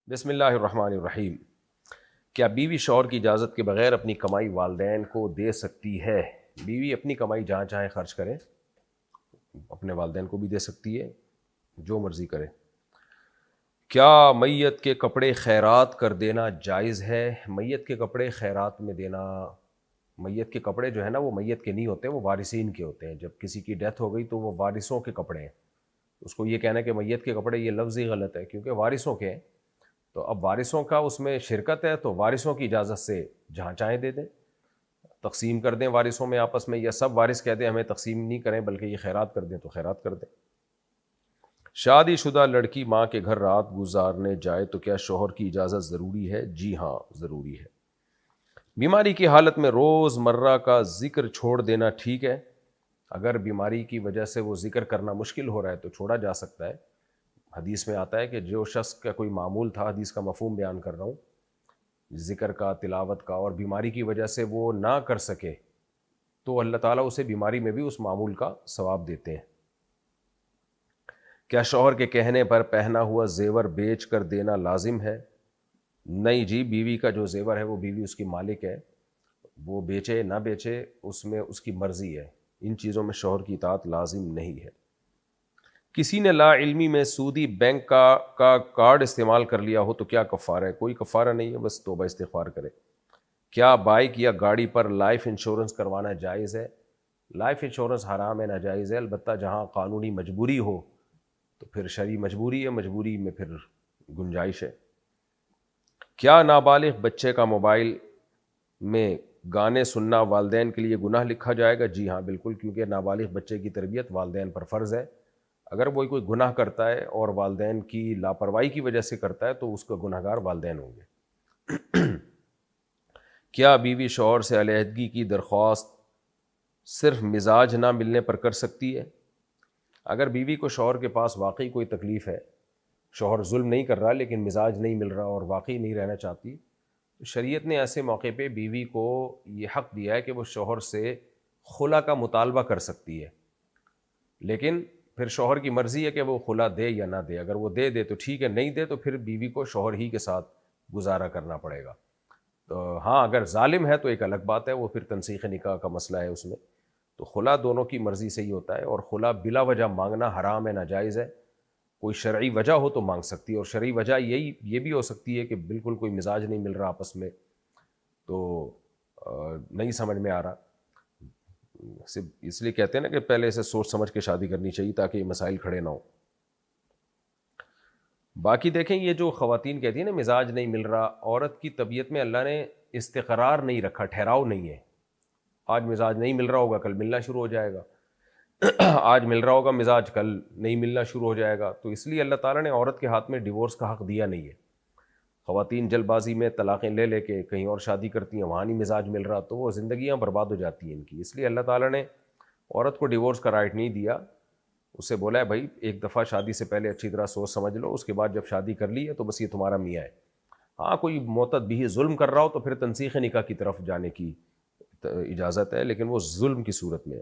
بسم اللہ الرحمن الرحیم۔ کیا بیوی شوہر کی اجازت کے بغیر اپنی کمائی والدین کو دے سکتی ہے؟ بیوی اپنی کمائی جہاں چاہے خرچ کرے، اپنے والدین کو بھی دے سکتی ہے، جو مرضی کرے۔ کیا میت کے کپڑے خیرات کر دینا جائز ہے؟ میت کے کپڑے خیرات میں دینا، میت کے کپڑے جو ہے نا وہ میت کے نہیں ہوتے، وہ وارثین کے ہوتے ہیں۔ جب کسی کی ڈیتھ ہو گئی تو وہ وارثوں کے کپڑے ہیں۔ اس کو یہ کہنا کہ میت کے کپڑے، یہ لفظ ہی غلط ہے، کیونکہ وارثوں کے ہیں۔ تو اب وارثوں کا اس میں شرکت ہے، تو وارثوں کی اجازت سے جہاں چاہیں دے دیں، تقسیم کر دیں وارثوں میں آپس میں، یا سب وارث کہہ دیں ہمیں تقسیم نہیں کریں بلکہ یہ خیرات کر دیں تو خیرات کر دیں۔ شادی شدہ لڑکی ماں کے گھر رات گزارنے جائے تو کیا شوہر کی اجازت ضروری ہے؟ جی ہاں، ضروری ہے۔ بیماری کی حالت میں روز مرہ کا ذکر چھوڑ دینا ٹھیک ہے؟ اگر بیماری کی وجہ سے وہ ذکر کرنا مشکل ہو رہا ہے تو چھوڑا جا سکتا ہے۔ حدیث میں آتا ہے کہ جو شخص کا کوئی معمول تھا، حدیث کا مفہوم بیان کر رہا ہوں، ذکر کا، تلاوت کا، اور بیماری کی وجہ سے وہ نہ کر سکے تو اللہ تعالیٰ اسے بیماری میں بھی اس معمول کا ثواب دیتے ہیں۔ کیا شوہر کے کہنے پر پہنا ہوا زیور بیچ کر دینا لازم ہے؟ نہیں جی، بیوی کا جو زیور ہے وہ بیوی اس کی مالک ہے، وہ بیچے نہ بیچے اس میں اس کی مرضی ہے، ان چیزوں میں شوہر کی اطاعت لازم نہیں ہے۔ کسی نے لا علمی میں سودی بینک کا کارڈ استعمال کر لیا ہو تو کیا کفارہ ہے؟ کوئی کفارہ نہیں ہے، بس توبہ استغفار کرے۔ کیا بائک یا گاڑی پر لائف انشورنس کروانا جائز ہے؟ لائف انشورنس حرام ہے، ناجائز ہے، البتہ جہاں قانونی مجبوری ہو تو پھر شرعی مجبوری ہے، مجبوری میں پھر گنجائش ہے۔ کیا نابالغ بچے کا موبائل میں گانے سننا والدین کے لیے گناہ لکھا جائے گا؟ جی ہاں، بالکل، کیونکہ نابالغ بچے کی تربیت والدین پر فرض ہے۔ اگر وہ کوئی گناہ کرتا ہے اور والدین کی لاپرواہی کی وجہ سے کرتا ہے تو اس کا گناہ گار والدین ہوں گے۔ کیا بیوی شوہر سے علیحدگی کی درخواست صرف مزاج نہ ملنے پر کر سکتی ہے؟ اگر بیوی کو شوہر کے پاس واقعی کوئی تکلیف ہے، شوہر ظلم نہیں کر رہا لیکن مزاج نہیں مل رہا اور واقعی نہیں رہنا چاہتی، تو شریعت نے ایسے موقع پہ بیوی کو یہ حق دیا ہے کہ وہ شوہر سے خلا کا مطالبہ کر سکتی ہے، لیکن پھر شوہر کی مرضی ہے کہ وہ خلا دے یا نہ دے۔ اگر وہ دے دے تو ٹھیک ہے، نہیں دے تو پھر بیوی کو شوہر ہی کے ساتھ گزارا کرنا پڑے گا۔ تو ہاں، اگر ظالم ہے تو ایک الگ بات ہے، وہ پھر تنسیخ نکاح کا مسئلہ ہے اس میں، تو خلا دونوں کی مرضی سے ہی ہوتا ہے، اور خلا بلا وجہ مانگنا حرام ہے، ناجائز ہے۔ کوئی شرعی وجہ ہو تو مانگ سکتی ہے، اور شرعی وجہ یہ بھی ہو سکتی ہے کہ بالکل کوئی مزاج نہیں مل رہا آپس میں، تو نہیں سمجھ میں آ رہا، صرف اس لیے کہتے ہیں نا کہ پہلے سے سوچ سمجھ کے شادی کرنی چاہیے تاکہ یہ مسائل کھڑے نہ ہوں۔ باقی دیکھیں، یہ جو خواتین کہتی ہیں نا مزاج نہیں مل رہا، عورت کی طبیعت میں اللہ نے استقرار نہیں رکھا، ٹھہراؤ نہیں ہے۔ آج مزاج نہیں مل رہا ہوگا، کل ملنا شروع ہو جائے گا، آج مل رہا ہوگا مزاج، کل نہیں ملنا شروع ہو جائے گا۔ تو اس لیے اللہ تعالیٰ نے عورت کے ہاتھ میں ڈیورس کا حق دیا نہیں ہے۔ خواتین جلد بازی میں طلاقیں لے لے کے کہیں اور شادی کرتی ہیں، وہاں نہیں مزاج مل رہا، تو وہ زندگیاں برباد ہو جاتی ہیں ان کی۔ اس لیے اللہ تعالیٰ نے عورت کو ڈیورس کا رائٹ نہیں دیا، اسے بولا ہے بھائی ایک دفعہ شادی سے پہلے اچھی طرح سوچ سمجھ لو، اس کے بعد جب شادی کر لی ہے تو بس یہ تمہارا میاں ہے۔ ہاں، کوئی معتد بھی ظلم کر رہا ہو تو پھر تنسیخ نکاح کی طرف جانے کی اجازت ہے، لیکن وہ ظلم کی صورت میں ہے۔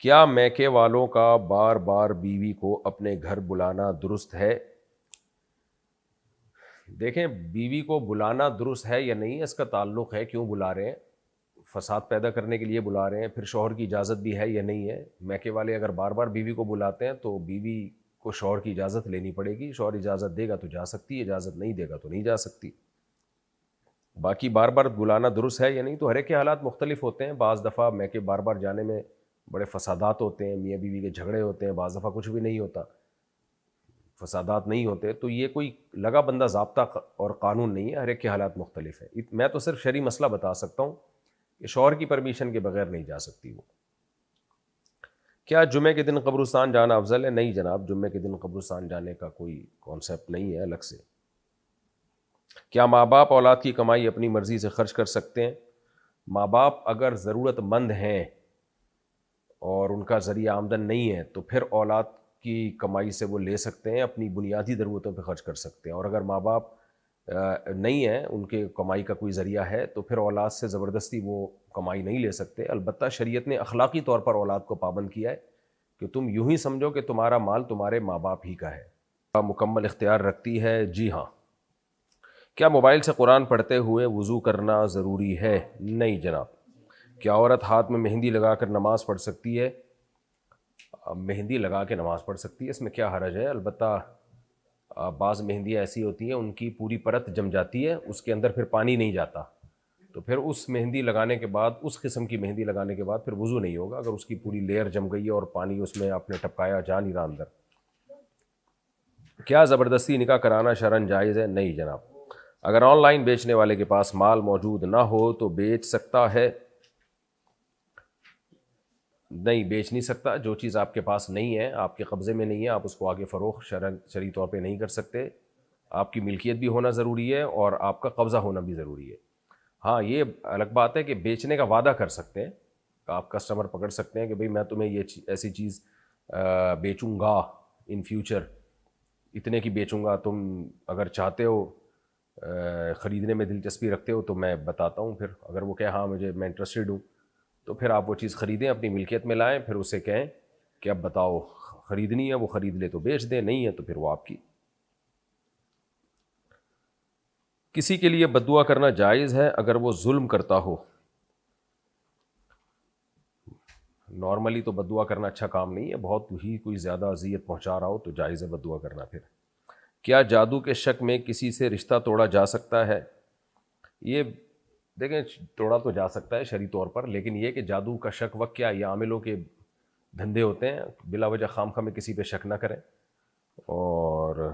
کیا میکے والوں کا بار بار بیوی کو اپنے گھر بلانا درست ہے؟ دیکھیں، بیوی کو بلانا درست ہے یا نہیں، اس کا تعلق ہے کیوں بلا رہے ہیں۔ فساد پیدا کرنے کے لیے بلا رہے ہیں، پھر شوہر کی اجازت بھی ہے یا نہیں ہے۔ میکے والے اگر بار بار بیوی کو بلاتے ہیں تو بیوی کو شوہر کی اجازت لینی پڑے گی، شوہر اجازت دے گا تو جا سکتی ہے، اجازت نہیں دے گا تو نہیں جا سکتی۔ باقی بار بار بلانا درست ہے یا نہیں، تو ہر ایک کے حالات مختلف ہوتے ہیں۔ بعض دفعہ میکے بار بار جانے میں بڑے فسادات ہوتے ہیں، میاں بیوی کے جھگڑے ہوتے ہیں، بعض دفعہ کچھ بھی نہیں ہوتا، فسادات نہیں ہوتے، تو یہ کوئی لگا بندہ ضابطہ اور قانون نہیں ہے، ہر ایک کے حالات مختلف ہیں۔ میں تو صرف شرعی مسئلہ بتا سکتا ہوں کہ شوہر کی پرمیشن کے بغیر نہیں جا سکتی وہ۔ کیا جمعے کے دن قبرستان جانا افضل ہے؟ نہیں جناب، جمعے کے دن قبرستان جانے کا کوئی کانسیپٹ نہیں ہے الگ سے۔ کیا ماں باپ اولاد کی کمائی اپنی مرضی سے خرچ کر سکتے ہیں؟ ماں باپ اگر ضرورت مند ہیں اور ان کا ذریعہ آمدن نہیں ہے تو پھر اولاد کی کمائی سے وہ لے سکتے ہیں، اپنی بنیادی ضرورتوں پہ خرچ کر سکتے ہیں، اور اگر ماں باپ نہیں ہیں، ان کے کمائی کا کوئی ذریعہ ہے، تو پھر اولاد سے زبردستی وہ کمائی نہیں لے سکتے۔ البتہ شریعت نے اخلاقی طور پر اولاد کو پابند کیا ہے کہ تم یوں ہی سمجھو کہ تمہارا مال تمہارے ماں باپ ہی کا ہے۔ مکمل اختیار رکھتی ہے؟ جی ہاں۔ کیا موبائل سے قرآن پڑھتے ہوئے وضو کرنا ضروری ہے؟ نہیں جناب۔ کیا عورت ہاتھ میں مہندی لگا کر نماز پڑھ سکتی ہے؟ مہندی لگا کے نماز پڑھ سکتی ہے، اس میں کیا حرج ہے؟ البتہ بعض مہندیاں ایسی ہوتی ہیں ان کی پوری پرت جم جاتی ہے، اس کے اندر پھر پانی نہیں جاتا، تو پھر اس مہندی لگانے کے بعد، اس قسم کی مہندی لگانے کے بعد پھر وضو نہیں ہوگا اگر اس کی پوری لیئر جم گئی ہے اور پانی اس میں آپ نے ٹپکایا جا نہیں رہا اندر۔ کیا زبردستی نکاح کرانا شرعاً جائز ہے؟ نہیں جناب۔ اگر آن لائن بیچنے والے کے پاس مال موجود نہ ہو تو بیچ سکتا ہے؟ نہیں، بیچ نہیں سکتا۔ جو چیز آپ کے پاس نہیں ہے، آپ کے قبضے میں نہیں ہے، آپ اس کو آگے فروخت شرعی طور پہ نہیں کر سکتے۔ آپ کی ملکیت بھی ہونا ضروری ہے اور آپ کا قبضہ ہونا بھی ضروری ہے۔ ہاں، یہ الگ بات ہے کہ بیچنے کا وعدہ کر سکتے ہیں، آپ کسٹمر پکڑ سکتے ہیں کہ بھئی میں تمہیں یہ ایسی چیز بیچوں گا ان فیوچر، اتنے کی بیچوں گا، تم اگر چاہتے ہو خریدنے میں دلچسپی رکھتے ہو تو میں بتاتا ہوں، پھر اگر وہ کہے ہاں میں انٹرسٹڈ ہوں تو پھر آپ وہ چیز خریدیں، اپنی ملکیت میں لائیں، پھر اسے کہیں کہ اب بتاؤ خریدنی ہے، وہ خرید لے تو بیچ دیں، نہیں ہے تو پھر وہ آپ کی۔ کسی کے لیے بد دعا کرنا جائز ہے اگر وہ ظلم کرتا ہو؟ نارملی تو بد دعا کرنا اچھا کام نہیں ہے، بہت ہی کوئی زیادہ اذیت پہنچا رہا ہو تو جائز ہے بد دعا کرنا۔ پھر کیا جادو کے شک میں کسی سے رشتہ توڑا جا سکتا ہے؟ یہ دیکھیں، توڑا تو جا سکتا ہے شرعی طور پر، لیکن یہ کہ جادو کا شک وقت کیا، یہ عاملوں کے دھندے ہوتے ہیں، بلا وجہ خام خواہ میں کسی پہ شک نہ کریں، اور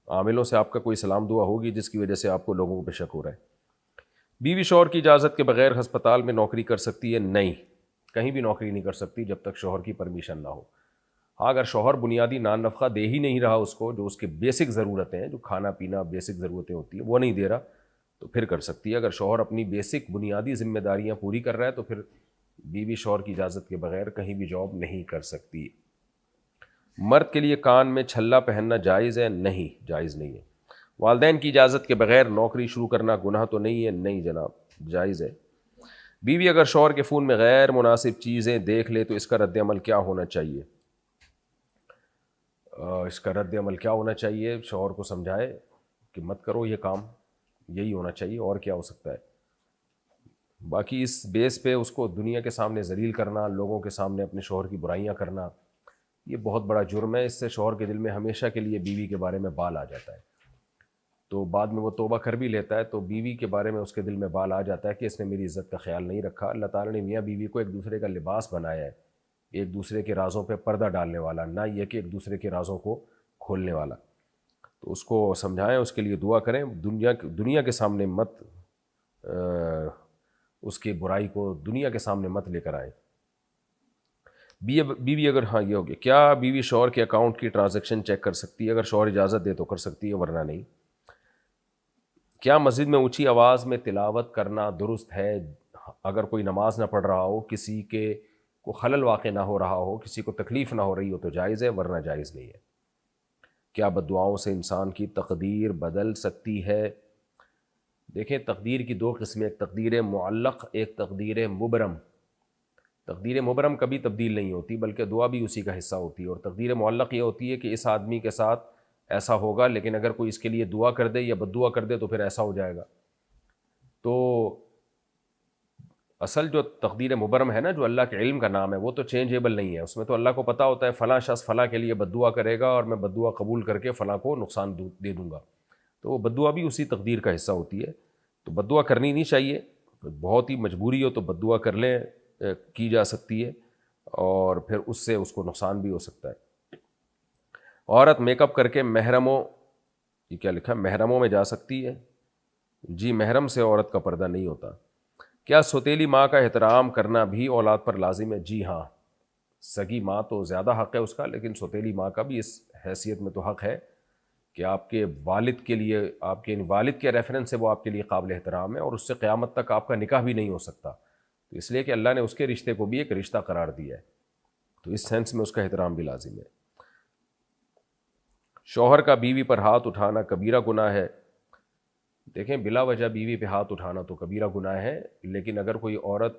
عاملوں سے آپ کا کوئی سلام دعا ہوگی جس کی وجہ سے آپ کو لوگوں پہ شک ہو رہا ہے۔ بیوی شوہر کی اجازت کے بغیر ہسپتال میں نوکری کر سکتی ہے؟ نہیں، کہیں بھی نوکری نہیں کر سکتی جب تک شوہر کی پرمیشن نہ ہو۔ ہاں، اگر شوہر بنیادی نان نفقہ دے ہی نہیں رہا اس کو، جو اس کے بیسک ضرورتیں ہیں، جو کھانا پینا بیسک ضرورتیں ہوتی ہیں وہ نہیں دے رہا، تو پھر کر سکتی ہے۔ اگر شوہر اپنی بیسک بنیادی ذمہ داریاں پوری کر رہا ہے تو پھر بیوی شوہر کی اجازت کے بغیر کہیں بھی جاب نہیں کر سکتی۔ مرد کے لیے کان میں چھلا پہننا جائز ہے؟ نہیں، جائز نہیں ہے۔ والدین کی اجازت کے بغیر نوکری شروع کرنا گناہ تو نہیں ہے؟ نہیں جناب، جائز ہے۔ بیوی اگر شوہر کے فون میں غیر مناسب چیزیں دیکھ لے تو اس کا رد عمل کیا ہونا چاہیے؟ اس کا رد عمل کیا ہونا چاہیے؟ شوہر کو سمجھائے کہ مت کرو یہ کام، یہی ہونا چاہیے، اور کیا ہو سکتا ہے؟ باقی اس بیس پہ اس کو دنیا کے سامنے ذلیل کرنا، لوگوں کے سامنے اپنے شوہر کی برائیاں کرنا، یہ بہت بڑا جرم ہے۔ اس سے شوہر کے دل میں ہمیشہ کے لیے بیوی کے بارے میں بال آ جاتا ہے، تو بعد میں وہ توبہ کر بھی لیتا ہے تو بیوی کے بارے میں اس کے دل میں بال آ جاتا ہے کہ اس نے میری عزت کا خیال نہیں رکھا۔ اللہ تعالیٰ نے میاں بیوی کو ایک دوسرے کا لباس بنایا ہے، ایک دوسرے کے رازوں پہ پردہ ڈالنے والا، نہ یہ کہ ایک دوسرے کے رازوں کو کھولنے والا۔ تو اس کو سمجھائیں، اس کے لیے دعا کریں، دنیا کے سامنے مت اس کی برائی کو دنیا کے سامنے مت لے کر آئیں۔ بیوی اگر، ہاں یہ ہو گیا، کیا بیوی شوہر کے اکاؤنٹ کی ٹرانزیکشن چیک کر سکتی ہے؟ اگر شوہر اجازت دے تو کر سکتی ہے، ورنہ نہیں۔ کیا مسجد میں اونچی آواز میں تلاوت کرنا درست ہے؟ اگر کوئی نماز نہ پڑھ رہا ہو، کسی کے کو خلل واقع نہ ہو رہا ہو، کسی کو تکلیف نہ ہو رہی ہو تو جائز ہے، ورنہ جائز نہیں ہے۔ کیا بد دعاؤں سے انسان کی تقدیر بدل سکتی ہے؟ دیکھیں، تقدیر کی دو قسمیں، ایک تقدیر معلق، ایک تقدیر مبرم۔ تقدیر مبرم کبھی تبدیل نہیں ہوتی بلکہ دعا بھی اسی کا حصہ ہوتی ہے، اور تقدیر معلق یہ ہوتی ہے کہ اس آدمی کے ساتھ ایسا ہوگا، لیکن اگر کوئی اس کے لیے دعا کر دے یا بد دعا کر دے تو پھر ایسا ہو جائے گا۔ تو اصل جو تقدیر مبرم ہے نا، جو اللہ کے علم کا نام ہے، وہ تو چینجیبل نہیں ہے، اس میں تو اللہ کو پتہ ہوتا ہے فلاں شخص فلاں کے لیے بد دعا کرے گا اور میں بد دعا قبول کر کے فلاں کو نقصان دے دوں گا، تو وہ بد دعا بھی اسی تقدیر کا حصہ ہوتی ہے۔ تو بد دعا کرنی نہیں چاہیے، بہت ہی مجبوری ہو تو بد دعا کر لیں، کی جا سکتی ہے، اور پھر اس سے اس کو نقصان بھی ہو سکتا ہے۔ عورت میک اپ کر کے محرموں، یہ کیا لکھا ہے، محرموں میں جا سکتی ہے؟ جی، محرم سے عورت کا پردہ نہیں ہوتا۔ کیا سوتیلی ماں کا احترام کرنا بھی اولاد پر لازم ہے؟ جی ہاں، سگی ماں تو زیادہ حق ہے اس کا، لیکن سوتیلی ماں کا بھی اس حیثیت میں تو حق ہے کہ آپ کے والد کے لیے، آپ کے والد کے ریفرنس سے وہ آپ کے لیے قابل احترام ہے، اور اس سے قیامت تک آپ کا نکاح بھی نہیں ہو سکتا، تو اس لیے کہ اللہ نے اس کے رشتے کو بھی ایک رشتہ قرار دیا ہے، تو اس سینس میں اس کا احترام بھی لازم ہے۔ شوہر کا بیوی پر ہاتھ اٹھانا کبیرہ گناہ ہے؟ دیکھیں، بلا وجہ بیوی پہ ہاتھ اٹھانا تو کبیرہ گناہ ہے، لیکن اگر کوئی عورت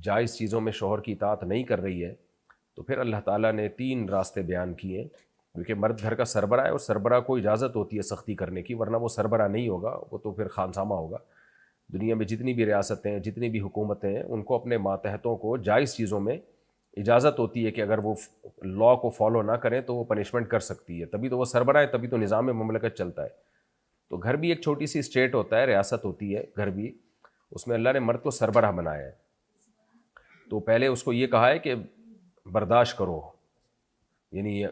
جائز چیزوں میں شوہر کی اطاعت نہیں کر رہی ہے تو پھر اللہ تعالیٰ نے 3 راستے بیان کیے۔ کیونکہ مرد گھر کا سربراہ ہے اور سربراہ کو اجازت ہوتی ہے سختی کرنے کی، ورنہ وہ سربراہ نہیں ہوگا، وہ تو پھر خانسامہ ہوگا۔ دنیا میں جتنی بھی ریاستیں ہیں، جتنی بھی حکومتیں ہیں، ان کو اپنے ماتحتوں کو جائز چیزوں میں اجازت ہوتی ہے کہ اگر وہ لاء کو فالو نہ کریں تو وہ پنشمنٹ کر سکتی ہے، تبھی تو وہ سربراہ ہے، تبھی تو نظام مملکت چلتا ہے۔ تو گھر بھی ایک چھوٹی سی اسٹیٹ ہوتا ہے، ریاست ہوتی ہے گھر بھی، اس میں اللہ نے مرد کو سربراہ بنایا ہے۔ تو پہلے اس کو یہ کہا ہے کہ برداشت کرو، یعنی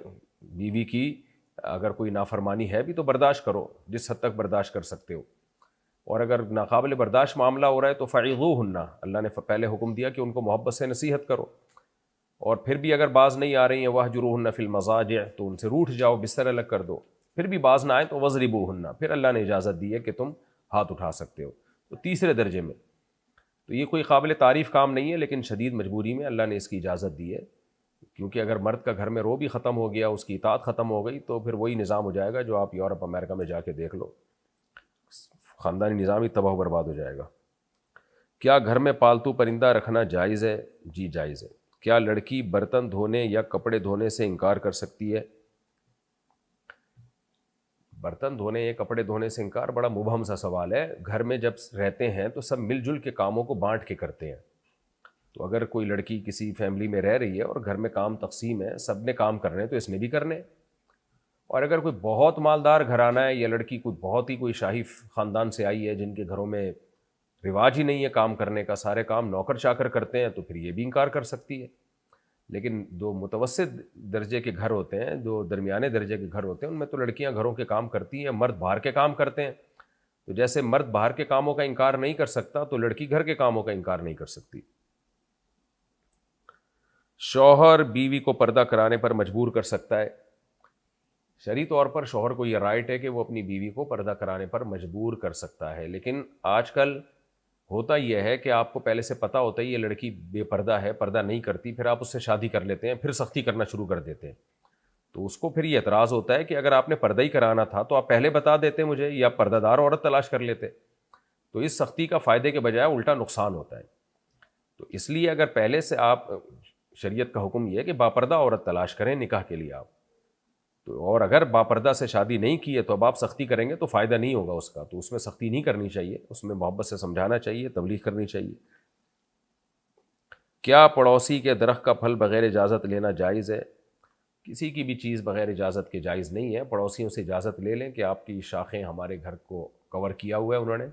بیوی کی اگر کوئی نافرمانی ہے بھی تو برداشت کرو، جس حد تک برداشت کر سکتے ہو، اور اگر ناقابل برداشت معاملہ ہو رہا ہے تو فعظوہن، اللہ نے پہلے حکم دیا کہ ان کو محبت سے نصیحت کرو، اور پھر بھی اگر باز نہیں آ رہی ہیں واہجروہن فی المضاجع، تو ان سے روٹھ جاؤ، بستر الگ کر دو، پھر بھی باز نہ آئے تو وضربوہن، پھر اللہ نے اجازت دی ہے کہ تم ہاتھ اٹھا سکتے ہو، تو تیسرے درجے میں۔ تو یہ کوئی قابل تعریف کام نہیں ہے، لیکن شدید مجبوری میں اللہ نے اس کی اجازت دی ہے، کیونکہ اگر مرد کا گھر میں رو بھی ختم ہو گیا، اس کی اطاعت ختم ہو گئی، تو پھر وہی نظام ہو جائے گا جو آپ یورپ امریکہ میں جا کے دیکھ لو، خاندانی نظام ہی تباہ و برباد ہو جائے گا۔ کیا گھر میں پالتو پرندہ رکھنا جائز ہے؟ جی جائز ہے۔ کیا لڑکی برتن دھونے یا کپڑے دھونے سے انکار کر سکتی ہے؟ برتن دھونے یا کپڑے دھونے سے انکار بڑا مبہم سا سوال ہے۔ گھر میں جب رہتے ہیں تو سب مل جل کے کاموں کو بانٹ کے کرتے ہیں، تو اگر کوئی لڑکی کسی فیملی میں رہ رہی ہے اور گھر میں کام تقسیم ہے، سب نے کام کرنے ہیں تو اس نے بھی کرنے ہیں، اور اگر کوئی بہت مالدار گھرانہ ہے یا لڑکی کوئی بہت ہی کوئی شاہی خاندان سے آئی ہے جن کے گھروں میں رواج ہی نہیں ہے کام کرنے کا، سارے کام نوکر چاکر کرتے ہیں، تو پھر یہ بھی انکار کر سکتی ہے۔ لیکن جو متوسط درجے کے گھر ہوتے ہیں، جو درمیانے درجے کے گھر ہوتے ہیں، ان میں تو لڑکیاں گھروں کے کام کرتی ہیں، مرد باہر کے کام کرتے ہیں، تو جیسے مرد باہر کے کاموں کا انکار نہیں کر سکتا تو لڑکی گھر کے کاموں کا انکار نہیں کر سکتی۔ شوہر بیوی کو پردہ کرانے پر مجبور کر سکتا ہے؟ شرعی طور پر شوہر کو یہ رائٹ ہے کہ وہ اپنی بیوی کو پردہ کرانے پر مجبور کر سکتا ہے، لیکن آج کل ہوتا یہ ہے کہ آپ کو پہلے سے پتہ ہوتا ہے یہ لڑکی بے پردہ ہے، پردہ نہیں کرتی، پھر آپ اس سے شادی کر لیتے ہیں، پھر سختی کرنا شروع کر دیتے ہیں، تو اس کو پھر یہ اعتراض ہوتا ہے کہ اگر آپ نے پردہ ہی کرانا تھا تو آپ پہلے بتا دیتے مجھے، یا پردہ دار عورت تلاش کر لیتے، تو اس سختی کا فائدے کے بجائے الٹا نقصان ہوتا ہے۔ تو اس لیے اگر پہلے سے آپ، شریعت کا حکم یہ ہے کہ باپردہ عورت تلاش کریں نکاح کے لیے آپ، تو اور اگر باپردہ سے شادی نہیں کی ہے تو اب آپ سختی کریں گے تو فائدہ نہیں ہوگا اس کا، تو اس میں سختی نہیں کرنی چاہیے، اس میں محبت سے سمجھانا چاہیے، تبلیغ کرنی چاہیے۔ کیا پڑوسی کے درخت کا پھل بغیر اجازت لینا جائز ہے؟ کسی کی بھی چیز بغیر اجازت کے جائز نہیں ہے، پڑوسیوں سے اجازت لے لیں کہ آپ کی شاخیں ہمارے گھر کو کور کیا ہوا ہے انہوں نے،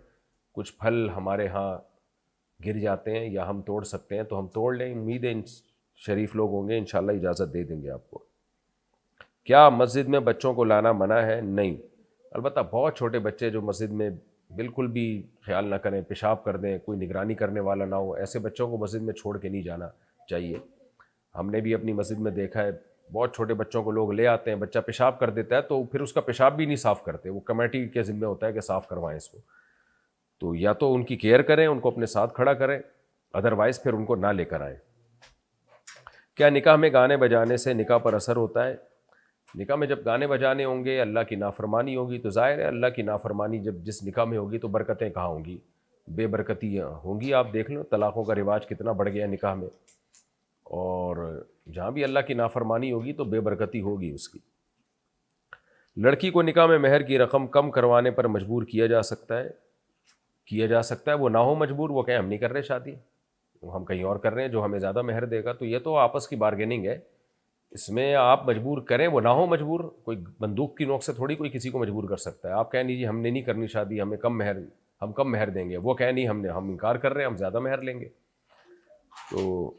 کچھ پھل ہمارے ہاں گر جاتے ہیں یا ہم توڑ سکتے ہیں تو ہم توڑ لیں، امید ہے شریف لوگ ہوں گے انشاءاللہ اجازت دے دیں گے آپ کو۔ کیا مسجد میں بچوں کو لانا منع ہے؟ نہیں، البتہ بہت چھوٹے بچے جو مسجد میں بالکل بھی خیال نہ کریں، پیشاب کر دیں، کوئی نگرانی کرنے والا نہ ہو، ایسے بچوں کو مسجد میں چھوڑ کے نہیں جانا چاہیے۔ ہم نے بھی اپنی مسجد میں دیکھا ہے، بہت چھوٹے بچوں کو لوگ لے آتے ہیں، بچہ پیشاب کر دیتا ہے تو پھر اس کا پیشاب بھی نہیں صاف کرتے، وہ کمیٹی کے ذمہ ہوتا ہے کہ صاف کروائیں اس کو، تو یا تو ان کی کیئر کریں، ان کو اپنے ساتھ کھڑا کریں، ادروائز پھر ان کو نہ لے کر آئیں۔ کیا نکاح میں گانے بجانے سے نکاح پر اثر ہوتا ہے؟ نکاح میں جب گانے بجانے ہوں گے، اللہ کی نافرمانی ہوگی، تو ظاہر ہے اللہ کی نافرمانی جب جس نکاح میں ہوگی تو برکتیں کہاں ہوں گی؟ بے برکتی ہوں گی۔ آپ دیکھ لو طلاقوں کا رواج کتنا بڑھ گیا نکاح میں، اور جہاں بھی اللہ کی نافرمانی ہوگی تو بے برکتی ہوگی اس کی۔ لڑکی کو نکاح میں مہر کی رقم کم کروانے پر مجبور کیا جا سکتا ہے؟ کیا جا سکتا ہے، وہ نہ ہو مجبور، وہ کہیں ہم نہیں کر رہے شادی، ہم کہیں اور کر رہے ہیں جو ہمیں زیادہ مہر دے گا، تو یہ تو آپس کی بارگیننگ ہے، اس میں آپ مجبور کریں، وہ نہ ہو مجبور، کوئی بندوق کی نوک سے تھوڑی کوئی کسی کو مجبور کر سکتا ہے۔ آپ کہیں نہیں جی ہم نے نہیں کرنی شادی، ہمیں ہم کم مہر دیں گے، وہ کہیں نہیں ہم انکار کر رہے ہیں، ہم زیادہ مہر لیں گے۔ تو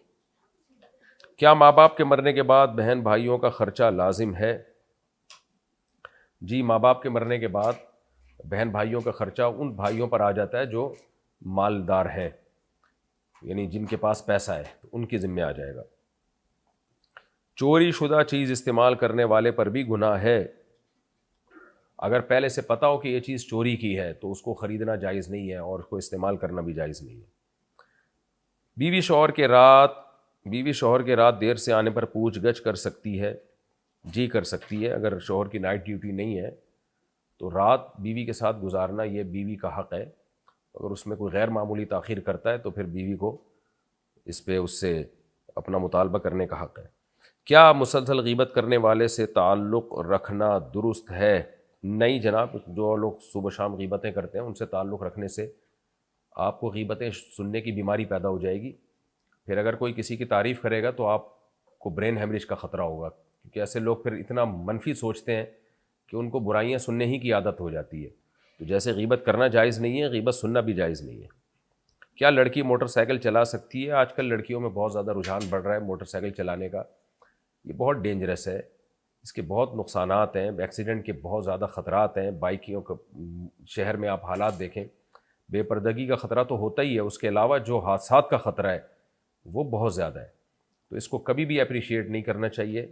کیا ماں باپ کے مرنے کے بعد بہن بھائیوں کا خرچہ لازم ہے؟ جی، ماں باپ کے مرنے کے بعد بہن بھائیوں کا خرچہ ان بھائیوں پر آ جاتا ہے جو مالدار ہیں، یعنی جن کے پاس پیسہ ہے، تو ان کے ذمہ آ جائے گا۔ چوری شدہ چیز استعمال کرنے والے پر بھی گناہ ہے؟ اگر پہلے سے پتا ہو کہ یہ چیز چوری کی ہے تو اس کو خریدنا جائز نہیں ہے اور اس کو استعمال کرنا بھی جائز نہیں ہے۔ بیوی شوہر کے رات دیر سے آنے پر پوچھ گچھ کر سکتی ہے؟ جی کر سکتی ہے، اگر شوہر کی نائٹ ڈیوٹی نہیں ہے تو رات بیوی کے ساتھ گزارنا یہ بیوی کا حق ہے، اگر اس میں کوئی غیر معمولی تاخیر کرتا ہے تو پھر بیوی کو اس پہ اس سے اپنا مطالبہ کرنے کا حق ہے۔ کیا مسلسل غیبت کرنے والے سے تعلق رکھنا درست ہے؟ نہیں جناب، جو لوگ صبح شام غیبتیں کرتے ہیں ان سے تعلق رکھنے سے آپ کو غیبتیں سننے کی بیماری پیدا ہو جائے گی. پھر اگر کوئی کسی کی تعریف کرے گا تو آپ کو برین ہیمریج کا خطرہ ہوگا، کیونکہ ایسے لوگ پھر اتنا منفی سوچتے ہیں کہ ان کو برائیاں سننے ہی کی عادت ہو جاتی ہے. تو جیسے غیبت کرنا جائز نہیں ہے، غیبت سننا بھی جائز نہیں ہے. کیا لڑکی موٹر سائیکل چلا سکتی ہے؟ آج کل لڑکیوں میں بہت زیادہ رجحان بڑھ رہا ہے موٹر سائیکل چلانے کا. یہ بہت ڈینجرس ہے، اس کے بہت نقصانات ہیں، ایکسیڈنٹ کے بہت زیادہ خطرات ہیں. بائکیوں کا شہر میں آپ حالات دیکھیں، بے پردگی کا خطرہ تو ہوتا ہی ہے، اس کے علاوہ جو حادثات کا خطرہ ہے وہ بہت زیادہ ہے. تو اس کو کبھی بھی اپریشیٹ نہیں کرنا چاہیے.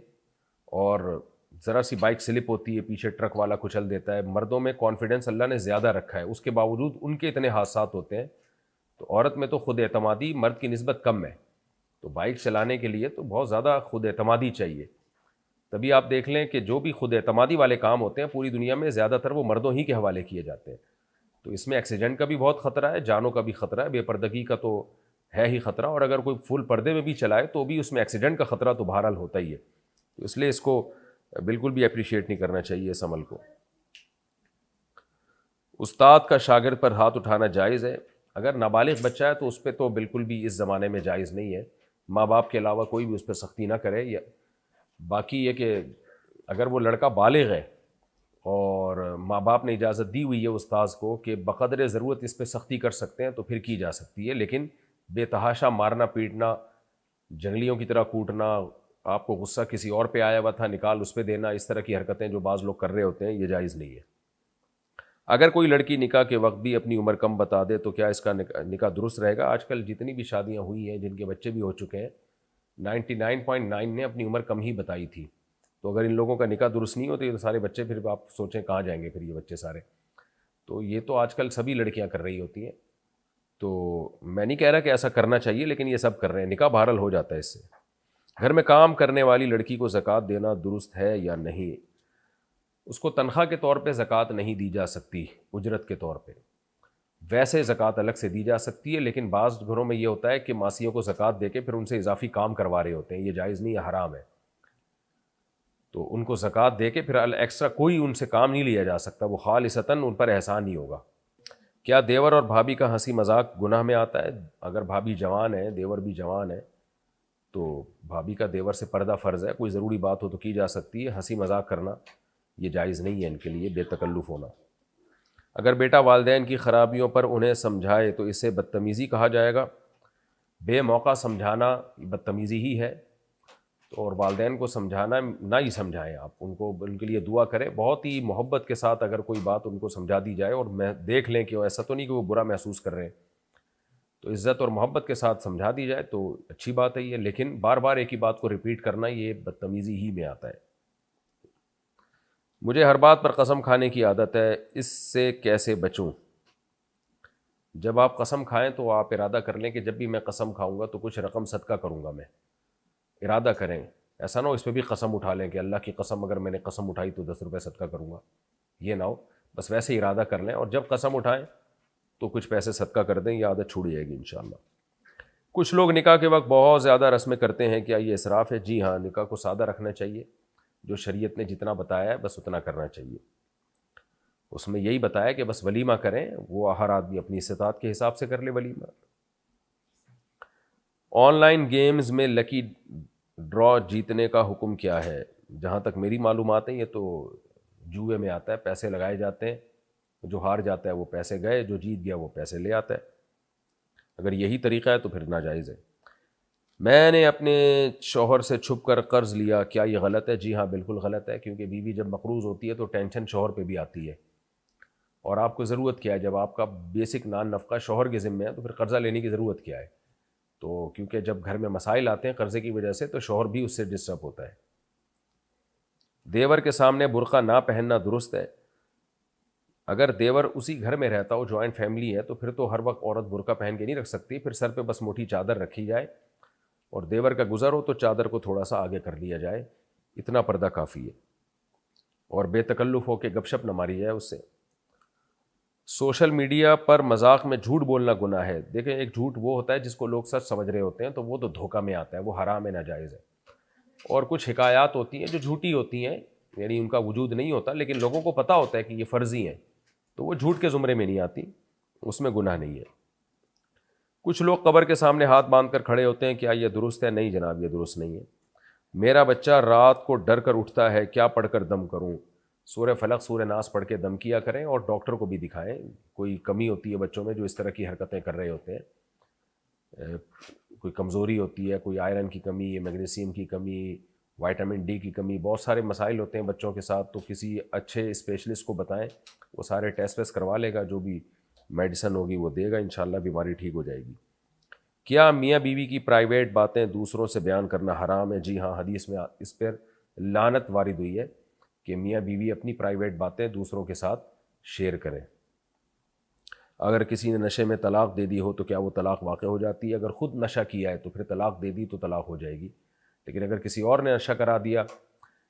اور ذرا سی بائک سلپ ہوتی ہے، پیچھے ٹرک والا کچل دیتا ہے. مردوں میں کانفیڈنس اللہ نے زیادہ رکھا ہے، اس کے باوجود ان کے اتنے حادثات ہوتے ہیں. تو عورت میں تو خود اعتمادی مرد کی نسبت کم ہے، تو بائک چلانے کے لیے تو بہت زیادہ خود اعتمادی چاہیے. تبھی آپ دیکھ لیں کہ جو بھی خود اعتمادی والے کام ہوتے ہیں پوری دنیا میں زیادہ تر وہ مردوں ہی کے حوالے کیے جاتے ہیں. تو اس میں ایکسیڈنٹ کا بھی بہت خطرہ ہے، جانوں کا بھی خطرہ ہے، بے پردگی کا تو ہے ہی خطرہ، اور اگر کوئی فل پردے میں بھی چلائے تو بھی اس میں ایکسیڈنٹ کا خطرہ تو بہرحال ہوتا ہی ہے. تو اس لیے اس کو بالکل بھی اپریشیٹ نہیں کرنا چاہیے اس عمل کو. استاد کا شاگرد پر ہاتھ اٹھانا جائز ہے؟ اگر نابالغ بچہ ہے تو اس پہ تو بالکل بھی اس زمانے میں جائز نہیں ہے. ماں باپ کے علاوہ کوئی بھی اس پہ سختی نہ کرے. یا باقی یہ کہ اگر وہ لڑکا بالغ ہے اور ماں باپ نے اجازت دی ہوئی ہے استاذ کو کہ بقدر ضرورت اس پہ سختی کر سکتے ہیں تو پھر کی جا سکتی ہے. لیکن بے تحاشا مارنا پیٹنا، جنگلیوں کی طرح کوٹنا، آپ کو غصہ کسی اور پہ آیا ہوا تھا نکال اس پہ دینا، اس طرح کی حرکتیں جو بعض لوگ کر رہے ہوتے ہیں یہ جائز نہیں ہے. اگر کوئی لڑکی نکاح کے وقت بھی اپنی عمر کم بتا دے تو کیا اس کا نکاح درست رہے گا؟ آج کل جتنی بھی شادیاں ہوئی ہیں جن کے بچے بھی ہو چکے ہیں 99.9 نے اپنی عمر کم ہی بتائی تھی. تو اگر ان لوگوں کا نکاح درست نہیں ہوتے تو سارے بچے پھر آپ سوچیں کہاں جائیں گے پھر یہ بچے سارے. تو یہ تو آج کل سبھی لڑکیاں کر رہی ہوتی ہیں. تو میں نہیں کہہ رہا کہ ایسا کرنا چاہیے، لیکن یہ سب کر رہے ہیں، نکاح بہرحال ہو جاتا ہے اس سے. گھر میں کام کرنے والی لڑکی کو زکوٰۃ دینا درست ہے یا نہیں؟ اس کو تنخواہ کے طور پہ زکوٰۃ نہیں دی جا سکتی، اجرت کے طور پہ. ویسے زکوٰۃ الگ سے دی جا سکتی ہے، لیکن بعض گھروں میں یہ ہوتا ہے کہ ماسیوں کو زکوٰۃ دے کے پھر ان سے اضافی کام کروا رہے ہوتے ہیں. یہ جائز نہیں ہے، حرام ہے. تو ان کو زکوٰۃ دے کے پھر ایکسٹرا کوئی ان سے کام نہیں لیا جا سکتا، وہ خالصتاً ان پر احسان ہی ہوگا. کیا دیور اور بھابھی کا ہنسی مذاق گناہ میں آتا ہے؟ اگر بھابھی جوان ہے، دیور بھی جوان ہے، تو بھابھی کا دیور سے پردہ فرض ہے. کوئی ضروری بات ہو تو کی جا سکتی ہے، ہنسی مذاق کرنا یہ جائز نہیں ہے ان کے لیے، بے تکلف ہونا. اگر بیٹا والدین کی خرابیوں پر انہیں سمجھائے تو اسے بدتمیزی کہا جائے گا؟ بے موقع سمجھانا بدتمیزی ہی ہے. اور والدین کو سمجھانا نہ ہی سمجھائیں، آپ ان کو ان کے لیے دعا کریں بہت ہی محبت کے ساتھ. اگر کوئی بات ان کو سمجھا دی جائے اور میں دیکھ لیں کہ ایسا تو نہیں کہ وہ برا محسوس کر رہے ہیں، تو عزت اور محبت کے ساتھ سمجھا دی جائے تو اچھی بات ہے یہ. لیکن بار بار ایک ہی بات کو ریپیٹ کرنا یہ بدتمیزی ہی میں آتا ہے. مجھے ہر بات پر قسم کھانے کی عادت ہے، اس سے کیسے بچوں؟ جب آپ قسم کھائیں تو آپ ارادہ کر لیں کہ جب بھی میں قسم کھاؤں گا تو کچھ رقم صدقہ کروں گا. میں ارادہ کریں، ایسا نہ ہو اس پہ بھی قسم اٹھا لیں کہ اللہ کی قسم اگر میں نے قسم اٹھائی تو 10 روپے صدقہ کروں گا. یہ نہ ہو، بس ویسے ارادہ کر لیں اور جب قسم اٹھائیں تو کچھ پیسے صدقہ کر دیں، یہ عادت چھوڑ جائے گی انشاءاللہ. کچھ لوگ نکاح کے وقت بہت زیادہ رسمیں کرتے ہیں، کیا یہ اسراف ہے؟ جی ہاں، نکاح کو سادہ رکھنا چاہیے. جو شریعت نے جتنا بتایا ہے بس اتنا کرنا چاہیے. اس میں یہی بتایا کہ بس ولیمہ کریں، وہ ہر آدمی اپنی استطاعت کے حساب سے کر لے ولیمہ. آن لائن گیمز میں لکی ڈرا جیتنے کا حکم کیا ہے؟ جہاں تک میری معلومات ہیں یہ تو جوئے میں آتا ہے، پیسے لگائے جاتے ہیں، جو ہار جاتا ہے وہ پیسے گئے، جو جیت گیا وہ پیسے لے آتا ہے. اگر یہی طریقہ ہے تو پھر ناجائز ہے. میں نے اپنے شوہر سے چھپ کر قرض لیا، کیا یہ غلط ہے؟ جی ہاں بالکل غلط ہے، کیونکہ بیوی جب مقروض ہوتی ہے تو ٹینشن شوہر پہ بھی آتی ہے. اور آپ کو ضرورت کیا ہے؟ جب آپ کا بیسک نان نفقہ شوہر کے ذمہ ہے تو پھر قرضہ لینے کی ضرورت کیا ہے؟ تو کیونکہ جب گھر میں مسائل آتے ہیں قرضے کی وجہ سے تو شوہر بھی اس سے ڈسٹرب ہوتا ہے. دیور کے سامنے برقع نہ پہننا درست ہے؟ اگر دیور اسی گھر میں رہتا ہو، جوائنٹ فیملی ہے، تو پھر تو ہر وقت عورت برقع پہن کے نہیں رکھ سکتی. پھر سر پہ بس موٹی چادر رکھی جائے اور دیور کا گزر ہو تو چادر کو تھوڑا سا آگے کر لیا جائے، اتنا پردہ کافی ہے. اور بے تکلف ہو کے گپ شپ نہ ماری جائے اس سے. سوشل میڈیا پر مذاق میں جھوٹ بولنا گناہ ہے؟ دیکھیں، ایک جھوٹ وہ ہوتا ہے جس کو لوگ سچ سمجھ رہے ہوتے ہیں تو وہ تو دھوکہ میں آتا ہے، وہ حرام ہے، ناجائز ہے. اور کچھ حکایات ہوتی ہیں جو جھوٹی ہوتی ہیں، یعنی ان کا وجود نہیں ہوتا، لیکن لوگوں کو پتہ ہوتا ہے کہ یہ فرضی ہیں، تو وہ جھوٹ کے زمرے میں نہیں آتی، اس میں گناہ نہیں ہے۔ کچھ لوگ قبر کے سامنے ہاتھ باندھ کر کھڑے ہوتے ہیں، کیا یہ درست ہے؟ نہیں جناب، یہ درست نہیں ہے۔ میرا بچہ رات کو ڈر کر اٹھتا ہے، کیا پڑھ کر دم کروں؟ سورہ فلق سورہ ناس پڑھ کے دم کیا کریں، اور ڈاکٹر کو بھی دکھائیں۔ کوئی کمی ہوتی ہے بچوں میں جو اس طرح کی حرکتیں کر رہے ہوتے ہیں، کوئی کمزوری ہوتی ہے، کوئی آئرن کی کمی، میگنیسیم کی کمی، وائٹامن ڈی کی کمی، بہت سارے مسائل ہوتے ہیں بچوں کے ساتھ، تو کسی اچھے اسپیشلسٹ کو بتائیں، وہ سارے ٹیسٹ ویسٹ کروا لے گا، جو بھی میڈیسن ہوگی وہ دے گا، انشاءاللہ بیماری ٹھیک ہو جائے گی۔ کیا میاں بیوی کی پرائیویٹ باتیں دوسروں سے بیان کرنا حرام ہے؟ جی ہاں، حدیث میں اس پر لعنت وارد ہوئی ہے کہ میاں بیوی اپنی پرائیویٹ باتیں دوسروں کے ساتھ شیئر کریں۔ اگر کسی نے نشے میں طلاق دے دی ہو تو کیا وہ طلاق واقع ہو جاتی ہے؟ اگر خود نشہ کیا ہے تو پھر طلاق دے دی تو طلاق ہو جائے گی، لیکن اگر کسی اور نے نشہ کرا دیا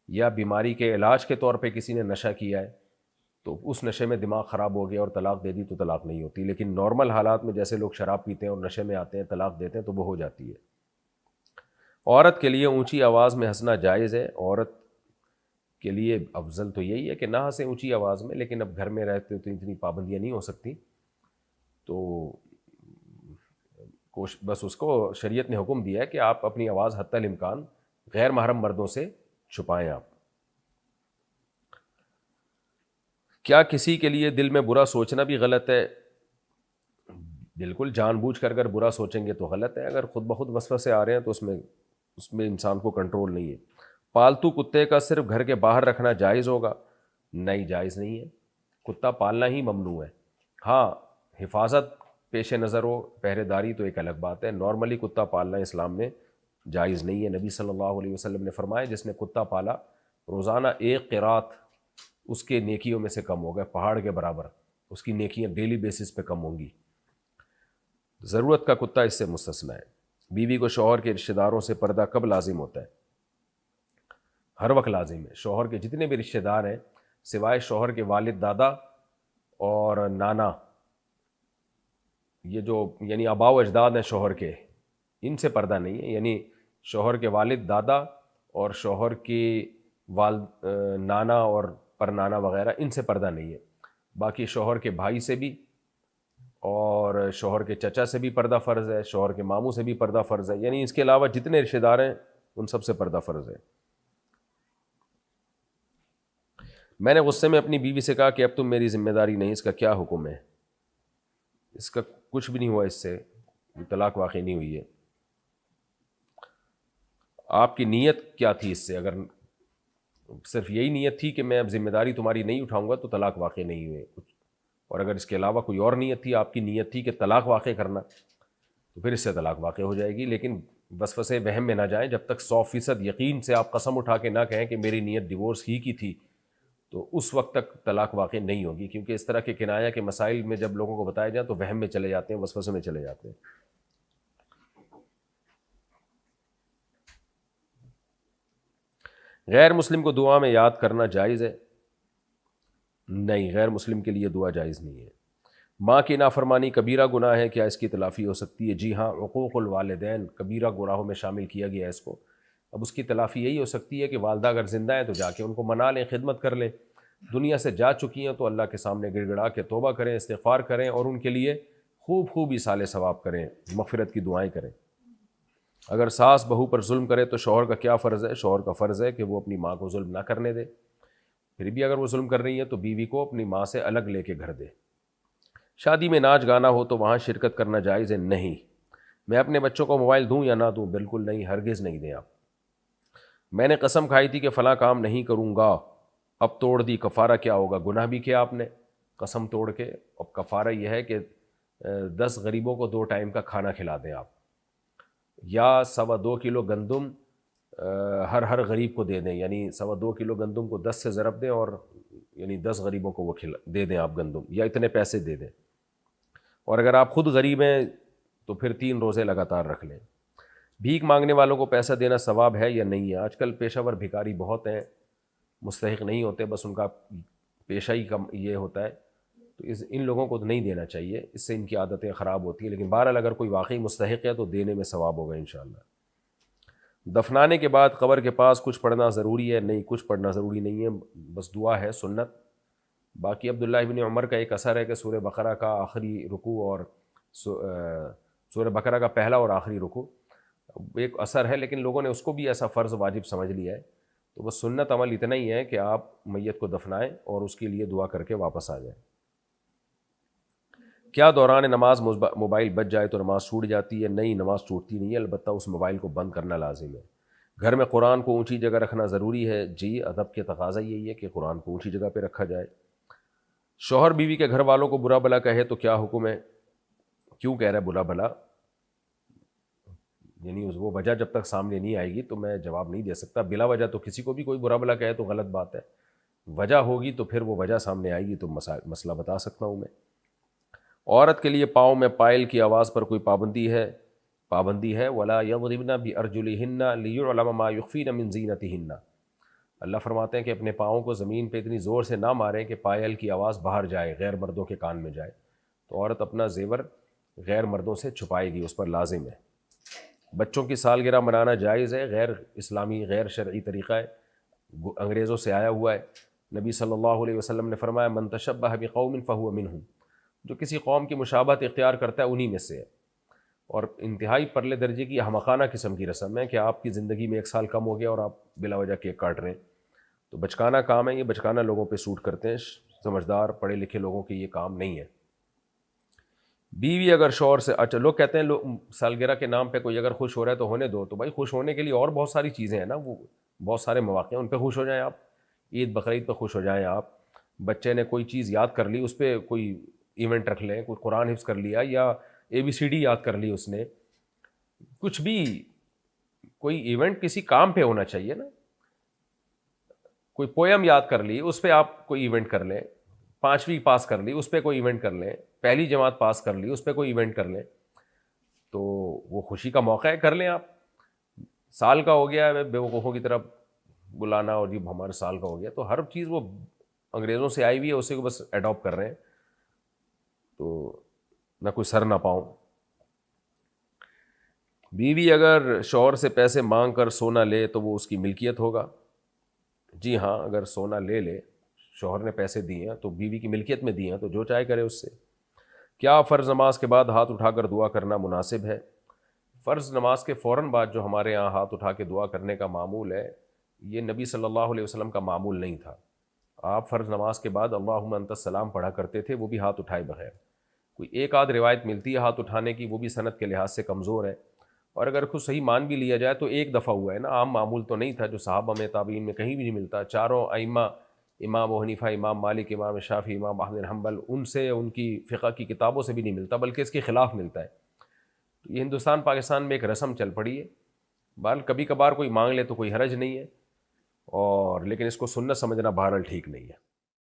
یا بیماری کے علاج کے طور پہ کسی نے نشہ کیا ہے تو اس نشے میں دماغ خراب ہو گیا اور طلاق دے دی تو طلاق نہیں ہوتی، لیکن نارمل حالات میں جیسے لوگ شراب پیتے ہیں اور نشے میں آتے ہیں طلاق دیتے ہیں تو وہ ہو جاتی ہے۔ عورت کے لیے اونچی آواز میں ہنسنا جائز ہے؟ عورت کے لیے افضل تو یہی ہے کہ نہ ہنسیں اونچی آواز میں، لیکن اب گھر میں رہتے تو اتنی پابندیاں نہیں ہو سکتی، تو بس اس کو شریعت نے حکم دیا ہے کہ آپ اپنی آواز حتی الامکان غیر محرم مردوں سے چھپائیں۔ آپ کیا کسی کے لیے دل میں برا سوچنا بھی غلط ہے؟ بالکل، جان بوجھ کر اگر برا سوچیں گے تو غلط ہے، اگر خود بخود وسوسے آ رہے ہیں تو اس میں انسان کو کنٹرول نہیں ہے۔ پالتو کتے کا صرف گھر کے باہر رکھنا جائز ہوگا؟ نہیں، جائز نہیں ہے، کتا پالنا ہی ممنوع ہے۔ ہاں، حفاظت پیش نظر ہو، پہرے داری تو ایک الگ بات ہے، نارملی کتا پالنا اسلام میں جائز نہیں ہے۔ نبی صلی اللہ علیہ وسلم نے فرمایا جس نے کتا پالا روزانہ ایک قرات اس کے نیکیوں میں سے کم ہوگا، پہاڑ کے برابر اس کی نیکیاں ڈیلی بیسس پہ کم ہوں گی۔ ضرورت کا کتا اس سے مستثنیٰ ہے۔ بیوی کو شوہر کے رشتہ داروں سے پردہ کب لازم ہوتا ہے؟ ہر وقت لازم ہے۔ شوہر کے جتنے بھی رشتہ دار ہیں سوائے شوہر کے والد، دادا اور نانا، یہ جو یعنی آباء و اجداد ہیں شوہر کے، ان سے پردہ نہیں ہے، یعنی شوہر کے والد، دادا اور شوہر کی نانا اور پر نانا وغیرہ، ان سے پردہ نہیں ہے۔ باقی شوہر کے بھائی سے بھی اور شوہر کے چچا سے بھی پردہ فرض ہے، شوہر کے ماموں سے بھی پردہ فرض ہے، یعنی اس کے علاوہ جتنے رشتہ دار ہیں ان سب سے پردہ فرض ہے۔ میں نے غصے میں اپنی بیوی سے کہا کہ اب تم میری ذمہ داری نہیں، اس کا کیا حکم ہے؟ اس کا کچھ بھی نہیں ہوا، اس سے طلاق واقع نہیں ہوئی ہے۔ آپ کی نیت کیا تھی اس سے؟ اگر صرف یہی نیت تھی کہ میں اب ذمہ داری تمہاری نہیں اٹھاؤں گا تو طلاق واقع نہیں ہوئے، اور اگر اس کے علاوہ کوئی اور نیت تھی، آپ کی نیت تھی کہ طلاق واقع کرنا، تو پھر اس سے طلاق واقع ہو جائے گی۔ لیکن وسوسے وہم میں نہ جائیں، جب تک 100% یقین سے آپ قسم اٹھا کے نہ کہیں کہ میری نیت ڈیورس ہی کی تھی، تو اس وقت تک طلاق واقع نہیں ہوگی، کیونکہ اس طرح کے کنایہ کے مسائل میں جب لوگوں کو بتایا جائے تو وہم میں چلے جاتے ہیں، وسوسے میں چلے جاتے ہیں۔ غیر مسلم کو دعا میں یاد کرنا جائز ہے؟ نہیں، غیر مسلم کے لیے دعا جائز نہیں ہے۔ ماں کی نافرمانی کبیرہ گناہ ہے، کیا اس کی تلافی ہو سکتی ہے؟ جی ہاں، عقوق الوالدین کبیرہ گناہوں میں شامل کیا گیا ہے اس کو۔ اب اس کی تلافی یہی ہو سکتی ہے کہ والدہ اگر زندہ ہیں تو جا کے ان کو منا لیں، خدمت کر لیں، دنیا سے جا چکی ہیں تو اللہ کے سامنے گڑ گڑا کے توبہ کریں، استغفار کریں، اور ان کے لیے خوب خوب ایصال ثواب کریں، مغفرت کی دعائیں کریں۔ اگر ساس بہو پر ظلم کرے تو شوہر کا کیا فرض ہے؟ شوہر کا فرض ہے کہ وہ اپنی ماں کو ظلم نہ کرنے دے، پھر بھی اگر وہ ظلم کر رہی ہے تو بیوی کو اپنی ماں سے الگ لے کے گھر دے۔ شادی میں ناچ گانا ہو تو وہاں شرکت کرنا جائز ہے؟ نہیں۔ میں اپنے بچوں کو موبائل دوں یا نہ دوں؟ بالکل نہیں، ہرگز نہیں دیں آپ۔ میں نے قسم کھائی تھی کہ فلاں کام نہیں کروں گا، اب توڑ دی، کفارہ کیا ہوگا؟ گناہ بھی کیا آپ نے قسم توڑ کے، اب کفارہ یہ ہے کہ 10 غریبوں کو 2 ٹائم کا کھانا کھلا دیں آپ، یا 2.25 کلو گندم ہر غریب کو دے دیں، یعنی 2.25 کلو گندم کو 10 سے ضرب دیں، اور یعنی 10 غریبوں کو وہ دے دیں آپ گندم، یا اتنے پیسے دے دیں۔ اور اگر آپ خود غریب ہیں تو پھر 3 روزے لگاتار رکھ لیں۔ بھیک مانگنے والوں کو پیسہ دینا ثواب ہے یا نہیں ہے؟ آج کل پیشہ ور بھکاری بہت ہیں، مستحق نہیں ہوتے، بس ان کا پیشہ ہی کم یہ ہوتا ہے، تو ان لوگوں کو تو نہیں دینا چاہیے، اس سے ان کی عادتیں خراب ہوتی ہیں، لیکن بہرحال اگر کوئی واقعی مستحق ہے تو دینے میں ثواب ہوگا انشاءاللہ۔ دفنانے کے بعد قبر کے پاس کچھ پڑھنا ضروری ہے؟ نہیں، کچھ پڑھنا ضروری نہیں ہے، بس دعا ہے، سنت۔ باقی عبداللہ ابن عمر کا ایک اثر ہے کہ سورہ بقرہ کا آخری رکوع اور سورہ بقرہ کا پہلا اور آخری رکوع ایک اثر ہے، لیکن لوگوں نے اس کو بھی ایسا فرض واجب سمجھ لیا ہے۔ تو بس سنت عمل اتنا ہی ہے کہ آپ میت کو دفنائیں اور اس کے لیے دعا کر کے واپس آ جائیں۔ کیا دوران نماز موبائل بج جائے تو نماز چھوٹ جاتی ہے؟ نہیں، نماز چھوٹتی نہیں ہے، البتہ اس موبائل کو بند کرنا لازم ہے۔ گھر میں قرآن کو اونچی جگہ رکھنا ضروری ہے؟ جی، ادب کے تقاضا یہی ہے کہ قرآن کو اونچی جگہ پہ رکھا جائے۔ شوہر بیوی کے گھر والوں کو برا بھلا کہے تو کیا حکم ہے؟ کیوں کہہ رہا ہے برا بھلا؟ یعنی وہ وجہ جب تک سامنے نہیں آئے گی تو میں جواب نہیں دے سکتا۔ بلا وجہ تو کسی کو بھی کوئی برا بھلا کہے تو غلط بات ہے، وجہ ہوگی تو پھر وہ وجہ سامنے آئے گی تو مسئلہ بتا سکتا ہوں میں۔ عورت کے لیے پاؤں میں پائل کی آواز پر کوئی پابندی ہے؟ پابندی ہے، وَلَا يَضْرِبْنَ بِأَرْجُلِهِنَّ لِيُعْلَمَ مَا يُخْفِينَ مِنْ زِينَتِهِنَّ۔ اللہ فرماتے ہیں کہ اپنے پاؤں کو زمین پہ اتنی زور سے نہ ماریں کہ پائل کی آواز باہر جائے، غیر مردوں کے کان میں جائے۔ تو عورت اپنا زیور غیر مردوں سے چھپائے گی، اس پر لازم ہے۔ بچوں کی سالگرہ منانا جائز ہے؟ غیر اسلامی غیر شرعی طریقہ ہے، انگریزوں سے آیا ہوا ہے۔ نبی صلی اللہ علیہ وسلم نے فرمایا من تشبہ بقوم فہو منہم، جو کسی قوم کی مشابہت اختیار کرتا ہے انہی میں سے ہے۔ اور انتہائی پرلے درجے کی احمقانہ قسم کی رسم ہے کہ آپ کی زندگی میں 1 سال کم ہو گیا اور آپ بلا وجہ کیک کاٹ رہے ہیں، تو بچکانہ کام ہے یہ، بچکانہ لوگوں پہ سوٹ کرتے ہیں، سمجھدار پڑھے لکھے لوگوں کے یہ کام نہیں ہے۔ بیوی اگر شوہر سے، اچھا لوگ کہتے ہیں سالگرہ کے نام پہ کوئی اگر خوش ہو رہا ہے تو ہونے دو، تو بھائی خوش ہونے کے لیے اور بہت ساری چیزیں ہیں نا، وہ بہت سارے مواقع ہیں، ان پہ خوش ہو جائیں آپ، عید بقرعید پہ خوش ہو جائیں آپ، بچے نے کوئی چیز یاد کر لی اس پہ کوئی ایونٹ رکھ لیں، کوئی قرآن حفظ کر لیا یا ABCD یاد کر لی اس نے، کچھ بھی کوئی ایونٹ کسی کام پہ ہونا چاہیے نا، کوئی پویم یاد کر لی اس پہ آپ کوئی ایونٹ کر لیں، 5ویں پاس کر لی اس پہ کوئی ایونٹ کر لیں، پہلی جماعت پاس کر لی اس پہ کوئی ایونٹ کر لیں، تو وہ خوشی کا موقع ہے، کر لیں آپ۔ سال کا ہو گیا ہے بے وقوفوں کی طرف بلانا، اور جب ہمارے سال کا ہو گیا، تو ہر چیز وہ انگریزوں سے آئی ہوئی ہے، اسے کو بس ایڈاپٹ کر رہے ہیں، تو نہ کوئی سر نہ پاؤں۔ بیوی اگر شوہر سے پیسے مانگ کر سونا لے تو وہ اس کی ملکیت ہوگا؟ جی ہاں، اگر سونا لے لے، شوہر نے پیسے دیے ہیں تو بیوی کی ملکیت میں دیے ہیں تو جو چاہے کرے اس سے۔ کیا فرض نماز کے بعد ہاتھ اٹھا کر دعا کرنا مناسب ہے؟ فرض نماز کے فوراً بعد جو ہمارے یہاں ہاتھ اٹھا کے دعا کرنے کا معمول ہے، یہ نبی صلی اللہ علیہ وسلم کا معمول نہیں تھا۔ آپ فرض نماز کے بعد اللہم انت السلام پڑھا کرتے تھے، وہ بھی ہاتھ اٹھائے بغیر۔ کوئی ایک آدھ روایت ملتی ہے ہاتھ اٹھانے کی، وہ بھی سند کے لحاظ سے کمزور ہے، اور اگر خود صحیح مان بھی لیا جائے تو ایک دفعہ ہوا ہے نا، عام معمول تو نہیں تھا، جو صحابہ میں تابعین میں کہیں بھی نہیں ملتا۔ چاروں ائمہ، امام ابو حنیفہ، امام مالک، امام شافعی، امام احمد بن حنبل، ان سے ان کی فقہ کی کتابوں سے بھی نہیں ملتا، بلکہ اس کے خلاف ملتا ہے۔ تو یہ ہندوستان پاکستان میں ایک رسم چل پڑی ہے، بہرحال کبھی کبھار کوئی مانگ لے تو کوئی حرج نہیں ہے، اور لیکن اس کو سنت سمجھنا بہرحال ٹھیک نہیں ہے۔